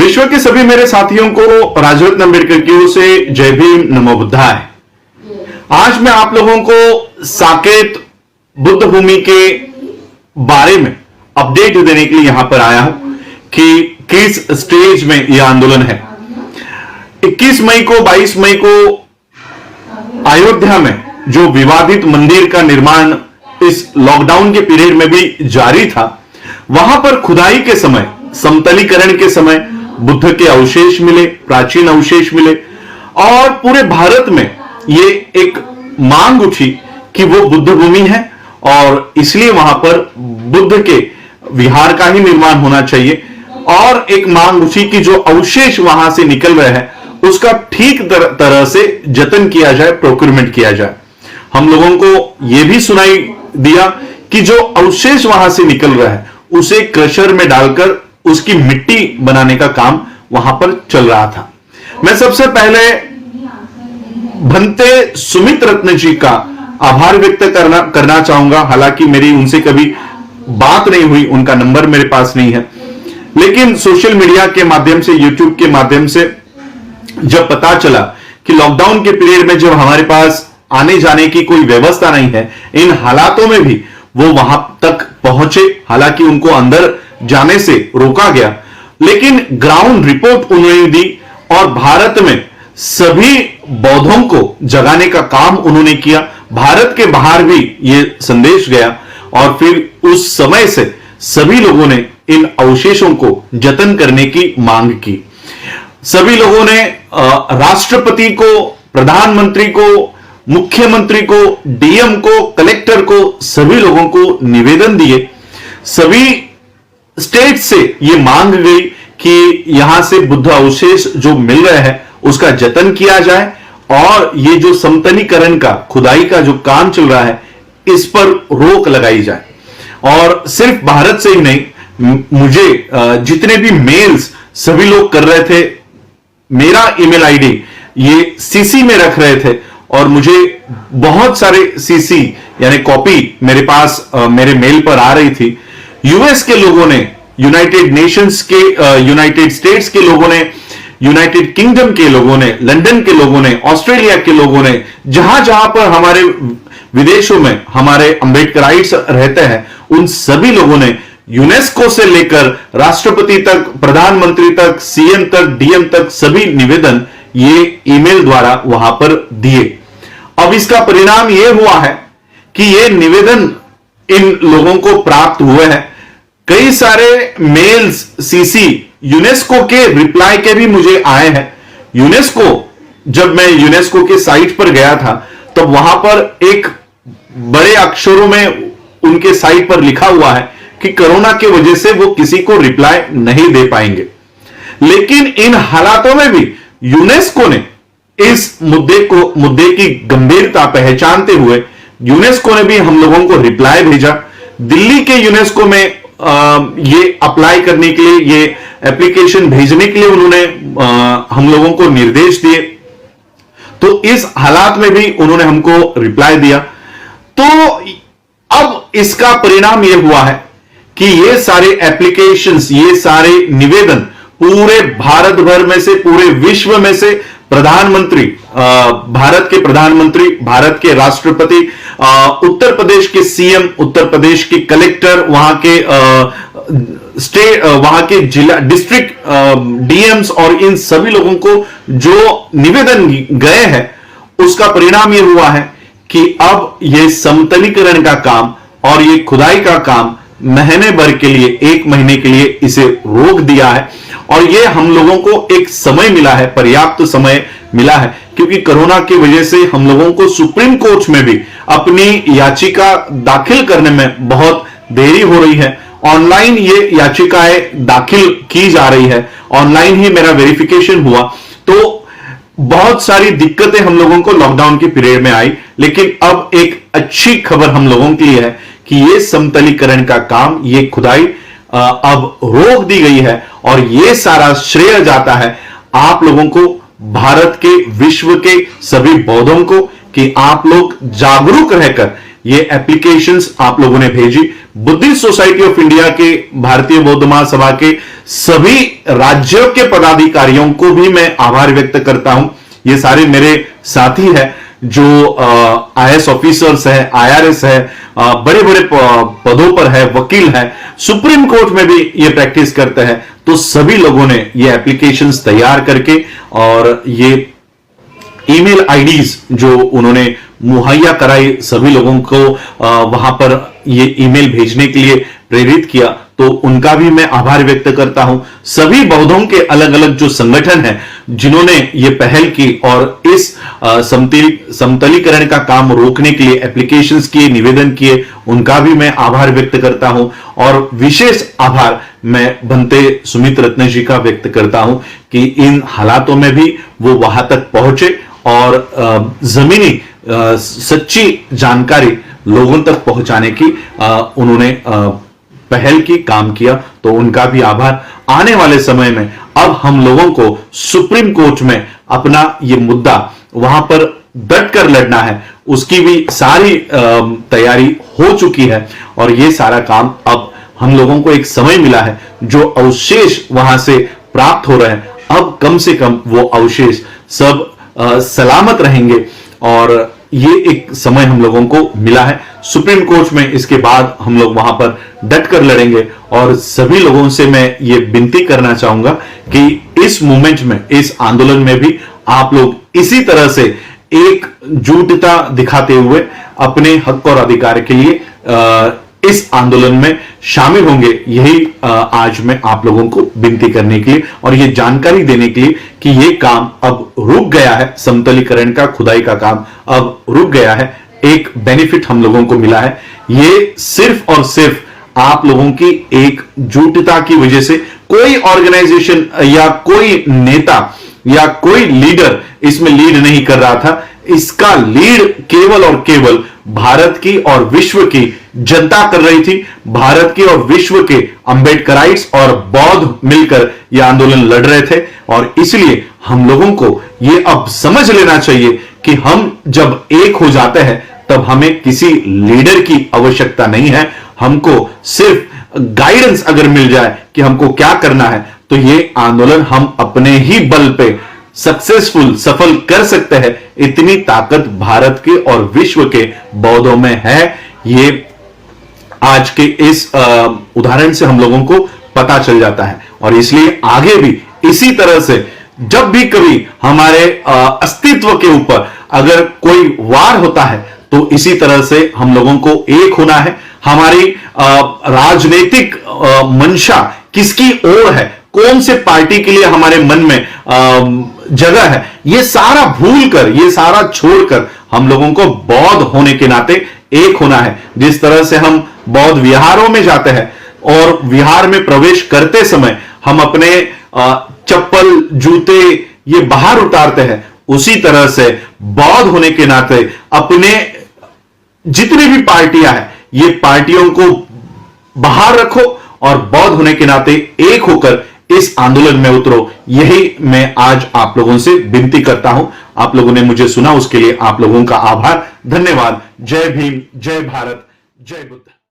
विश्व के सभी मेरे साथियों को राजरत्न अम्बेडकर की ओर से जय भीम, नमो बुद्धाय। आज मैं आप लोगों को साकेत बुद्ध भूमि के बारे में अपडेट देने के लिए यहां पर आया हूं कि किस स्टेज में यह आंदोलन है। 21 मई को 22 मई को अयोध्या में जो विवादित मंदिर का निर्माण इस लॉकडाउन के पीरियड में भी जारी था, वहां पर खुदाई के समय, समतलीकरण के समय बुद्ध के अवशेष मिले, प्राचीन अवशेष मिले और पूरे भारत में ये एक मांग उठी कि वो बुद्ध भूमि है और इसलिए वहां पर बुद्ध के विहार का ही निर्माण होना चाहिए। और एक मांग उठी कि जो अवशेष वहां से निकल रहे हैं उसका ठीक तरह से जतन किया जाए, प्रोक्योरमेंट किया जाए। हम लोगों को यह भी सुनाई दिया कि जो अवशेष वहां से निकल रहा है उसे क्रशर में डालकर उसकी मिट्टी बनाने का काम वहां पर चल रहा था। मैं सबसे पहले भंते सुमित रत्न जी का आभार व्यक्त करना चाहूंगा। हालांकि मेरी उनसे कभी बात नहीं हुई, उनका नंबर मेरे पास नहीं है, लेकिन सोशल मीडिया के माध्यम से, यूट्यूब के माध्यम से जब पता चला कि लॉकडाउन के पीरियड में जब हमारे पास आने जाने की कोई व्यवस्था नहीं है, इन हालातों में भी वो वहां तक पहुंचे। हालांकि उनको अंदर जाने से रोका गया, लेकिन ग्राउंड रिपोर्ट उन्होंने दी और भारत में सभी बौद्धों को जगाने का काम उन्होंने किया। भारत के बाहर भी यह संदेश गया और फिर उस समय से सभी लोगों ने इन अवशेषों को जतन करने की मांग की। सभी लोगों ने राष्ट्रपति को, प्रधानमंत्री को, मुख्यमंत्री को, डीएम को, कलेक्टर को, सभी लोगों को निवेदन दिए। सभी स्टेट से यह मांग गई कि यहां से बुद्ध अवशेष जो मिल रहे हैं उसका जतन किया जाए और ये जो समतलीकरण का, खुदाई का जो काम चल रहा है इस पर रोक लगाई जाए। और सिर्फ भारत से ही नहीं, मुझे जितने भी मेल्स सभी लोग कर रहे थे, मेरा ईमेल आईडी ये सीसी में रख रहे थे और मुझे बहुत सारे सीसी यानी कॉपी मेरे पास मेरे मेल पर आ रही थी। यूएस के लोगों ने, यूनाइटेड नेशंस के, यूनाइटेड स्टेट्स के लोगों ने, यूनाइटेड किंगडम के लोगों ने, लंदन के लोगों ने, ऑस्ट्रेलिया के लोगों ने, जहां जहां पर हमारे विदेशों में हमारे अम्बेडकराइट्स रहते हैं, उन सभी लोगों ने यूनेस्को से लेकर राष्ट्रपति तक, प्रधानमंत्री तक, सीएम तक, डीएम तक सभी निवेदन ये ईमेल द्वारा वहां पर दिए। अब इसका परिणाम यह हुआ है कि ये निवेदन इन लोगों को प्राप्त हुए हैं। कई सारे मेल्स, सीसी यूनेस्को के रिप्लाई के भी मुझे आए हैं। यूनेस्को, जब मैं यूनेस्को के साइट पर गया था तब वहां पर एक बड़े अक्षरों में उनके साइट पर लिखा हुआ है कि कोरोना की वजह से वो किसी को रिप्लाई नहीं दे पाएंगे। लेकिन इन हालातों में भी यूनेस्को ने इस मुद्दे की गंभीरता पहचानते हुए यूनेस्को ने भी हम लोगों को रिप्लाई भेजा। दिल्ली के यूनेस्को में ये अप्लाई करने के लिए, ये एप्लीकेशन भेजने के लिए उन्होंने हम लोगों को निर्देश दिए। तो इस हालात में भी उन्होंने हमको रिप्लाई दिया। तो अब इसका परिणाम यह हुआ है कि ये सारे एप्लीकेशंस, ये सारे निवेदन पूरे भारत भर में से, पूरे विश्व में से प्रधानमंत्री, भारत के प्रधानमंत्री, भारत के राष्ट्रपति, उत्तर प्रदेश के सीएम, उत्तर प्रदेश के कलेक्टर, वहां के स्टेट, वहां के जिला, डिस्ट्रिक्ट डीएम्स और इन सभी लोगों को जो निवेदन गए हैं उसका परिणाम यह हुआ है कि अब यह समतलीकरण का काम और ये खुदाई का काम महीने भर के लिए, 1 महीने के लिए इसे रोक दिया है। और ये हम लोगों को एक समय मिला है, पर्याप्त समय मिला है, क्योंकि कोरोना की वजह से हम लोगों को सुप्रीम कोर्ट में भी अपनी याचिका दाखिल करने में बहुत देरी हो रही है। ऑनलाइन ये याचिकाएं दाखिल की जा रही है, ऑनलाइन ही मेरा वेरिफिकेशन हुआ। तो बहुत सारी दिक्कतें हम लोगों को लॉकडाउन के पीरियड में आई, लेकिन अब एक अच्छी खबर हम लोगों के लिए है कि ये समतलीकरण का काम, ये खुदाई अब रोक दी गई है और ये सारा श्रेय जाता है आप लोगों को, भारत के, विश्व के सभी बौद्धों को, कि आप लोग जागरूक रहकर ये एप्लीकेशंस आप लोगों ने भेजी। बुद्धिस्ट सोसाइटी ऑफ इंडिया के, भारतीय बौद्ध महासभा के सभी राज्यों के पदाधिकारियों को भी मैं आभार व्यक्त करता हूं। ये सारे मेरे साथी हैं जो आईएएस ऑफिसर्स है, आईआरएस है, बड़े बड़े पदों पर है, वकील है, सुप्रीम कोर्ट में भी ये प्रैक्टिस करते हैं। तो सभी लोगों ने ये एप्लीकेशंस तैयार करके और ये ईमेल आईडीज जो उन्होंने मुहैया कराई, सभी लोगों को वहां पर ये ईमेल भेजने के लिए प्रेरित किया, तो उनका भी मैं आभार व्यक्त करता हूं। सभी बौद्धों के अलग अलग जो संगठन हैं जिन्होंने ये पहल की और इस समतलीकरण का काम रोकने के लिए एप्लीकेशंस किए, निवेदन किए, उनका भी मैं आभार व्यक्त करता हूं। और विशेष आभार मैं बनते सुमित रत्न जी का व्यक्त करता हूं कि इन हालातों में भी वो वहां तक पहुंचे और जमीनी सच्ची जानकारी लोगों तक पहुंचाने की उन्होंने पहल की, काम किया, तो उनका भी आभार। आने वाले समय में अब हम लोगों को सुप्रीम कोर्ट में अपना ये मुद्दा वहां पर डट कर लड़ना है, उसकी भी सारी तैयारी हो चुकी है और ये सारा काम अब हम लोगों को एक समय मिला है। जो अवशेष वहां से प्राप्त हो रहे हैं, अब कम से कम वो अवशेष सब सलामत रहेंगे और ये एक समय हम लोगों को मिला है। सुप्रीम कोर्ट में इसके बाद हम लोग वहां पर डट कर लड़ेंगे और सभी लोगों से मैं ये विनती करना चाहूंगा कि इस मूवमेंट में, इस आंदोलन में भी आप लोग इसी तरह से एकजुटता दिखाते हुए अपने हक और अधिकार के लिए इस आंदोलन में शामिल होंगे। यही आज मैं आप लोगों को विनती करने के लिए और ये जानकारी देने के लिए कि ये काम अब रुक गया है, समतलीकरण का, खुदाई का काम अब रुक गया है। एक बेनिफिट हम लोगों को मिला है, ये सिर्फ और सिर्फ आप लोगों की एकजुटता की वजह से। कोई ऑर्गेनाइजेशन या कोई नेता या कोई लीडर इसमें लीड नहीं कर रहा था, इसका लीड केवल और केवल भारत की और विश्व की जनता कर रही थी। भारत की और विश्व के अंबेडकराइट्स और बौद्ध मिलकर यह आंदोलन लड़ रहे थे और इसलिए हम लोगों को यह अब समझ लेना चाहिए कि हम जब एक हो जाते हैं तब हमें किसी लीडर की आवश्यकता नहीं है। हमको सिर्फ गाइडेंस अगर मिल जाए कि हमको क्या करना है, तो यह आंदोलन हम अपने ही बल पे सक्सेसफुल, सफल कर सकते हैं। इतनी ताकत भारत के और विश्व के बौद्धों में है। ये आज के इस उदाहरण से हम लोगों को पता चल जाता है और इसलिए आगे भी इसी तरह से जब भी कभी हमारे अस्तित्व के ऊपर अगर कोई वार होता है तो इसी तरह से हम लोगों को एक होना है। हमारी राजनीतिक मंशा किसकी ओर है, कौन से पार्टी के लिए हमारे मन में जगह है, ये सारा भूल कर, ये सारा छोड़कर हम लोगों को बौद्ध होने के नाते एक होना है। जिस तरह से हम बौद्ध विहारों में जाते हैं और विहार में प्रवेश करते समय हम अपने चप्पल, जूते ये बाहर उतारते हैं, उसी तरह से बौद्ध होने के नाते अपने जितनी भी पार्टियां हैं, ये पार्टियों को बाहर रखो और बौद्ध होने के नाते एक होकर इस आंदोलन में उतरो। यही मैं आज आप लोगों से विनती करता हूं। आप लोगों ने मुझे सुना, उसके लिए आप लोगों का आभार, धन्यवाद। जय भीम, जय भारत, जय बुद्ध।